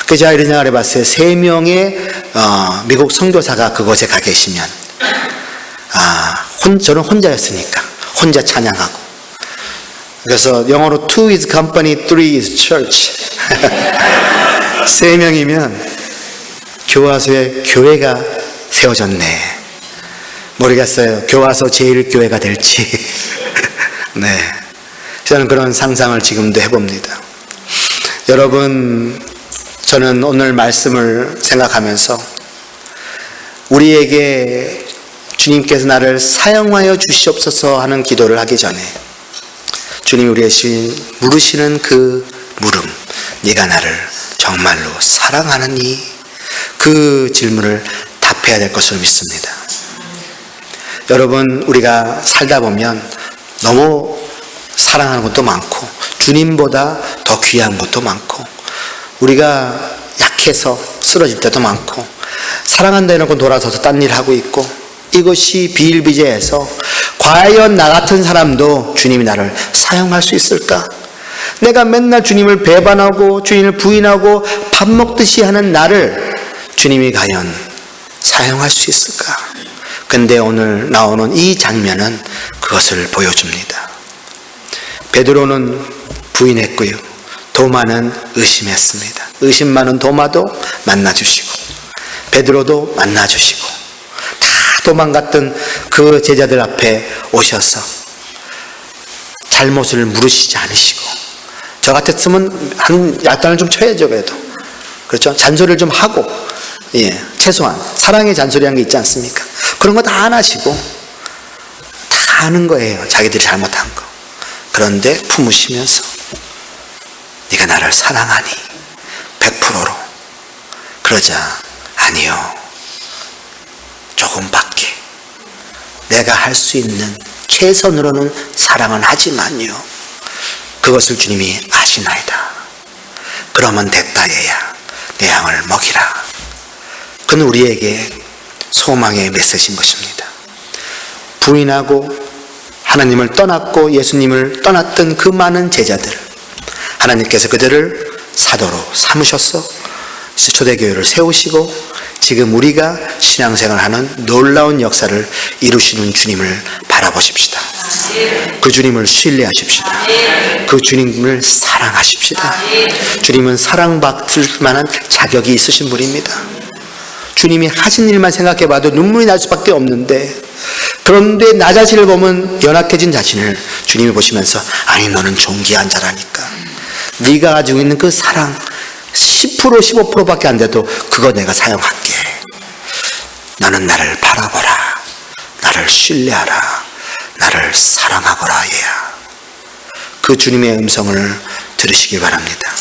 그래서 제가 이런 생각을 해봤어요. 3명의 미국 선교사가 그곳에 가 계시면 저는 혼자였으니까 혼자 찬양하고, 그래서 영어로 2 is company, 3 is church. 3명이면 교화소에 교회가 세워졌네. 모르겠어요. 교화소 제1교회가 될지. 네, 저는 그런 상상을 지금도 해봅니다. 여러분, 저는 오늘 말씀을 생각하면서 우리에게 주님께서 나를 사용하여 주시옵소서 하는 기도를 하기 전에 주님이 우리에게 물으시는 그 물음, 네가 나를 정말로 사랑하느니? 그 질문을 답해야 될 것으로 믿습니다. 여러분, 우리가 살다 보면 너무 사랑하는 것도 많고 주님보다 더 귀한 것도 많고 우리가 약해서 쓰러질 때도 많고 사랑한다 해놓고 돌아서서 딴 일 하고 있고, 이것이 비일비재해서 과연 나 같은 사람도 주님이 나를 사용할 수 있을까? 내가 맨날 주님을 배반하고 주님을 부인하고 밥 먹듯이 하는 나를 주님이 과연 사용할 수 있을까? 근데 오늘 나오는 이 장면은 그것을 보여줍니다. 베드로는 부인했고요, 도마는 의심했습니다. 의심 많은 도마도 만나주시고 베드로도 만나주시고 다 도망갔던 그 제자들 앞에 오셔서 잘못을 물으시지 않으시고, 저 같았으면 한 약단을 좀 쳐야죠. 그래도 그렇죠. 잔소리를 좀 하고, 최소한 사랑의 잔소리한 게 있지 않습니까? 그런 거 다 안 하시고 다 아는 거예요, 자기들이 잘못한 거. 그런데 품으시면서 네가 나를 사랑하니? 100%로. 그러자 아니요, 조금밖에 내가 할 수 있는 최선으로는 사랑은 하지만요, 그것을 주님이 아시나이다. 그러면 됐다 얘야, 내 양을 먹이라. 그는 우리에게 소망의 메시지인 것입니다. 부인하고 하나님을 떠났고 예수님을 떠났던 그 많은 제자들, 하나님께서 그들을 사도로 삼으셔서 초대교회를 세우시고 지금 우리가 신앙생활하는 놀라운 역사를 이루시는 주님을 바라보십시다. 그 주님을 신뢰하십시다. 그 주님을 사랑하십시다. 주님은 사랑받을 만한 자격이 있으신 분입니다. 주님이 하신 일만 생각해봐도 눈물이 날 수밖에 없는데, 그런데 나 자신을 보면 연약해진 자신을 주님이 보시면서 아니 너는 존귀한 자라니까, 네가 가지고 있는 그 사랑 10% 15%밖에 안 돼도 그거 내가 사용할게. 너는 나를 바라보라, 나를 신뢰하라, 나를 사랑하거라 얘야. 그 주님의 음성을 들으시기 바랍니다.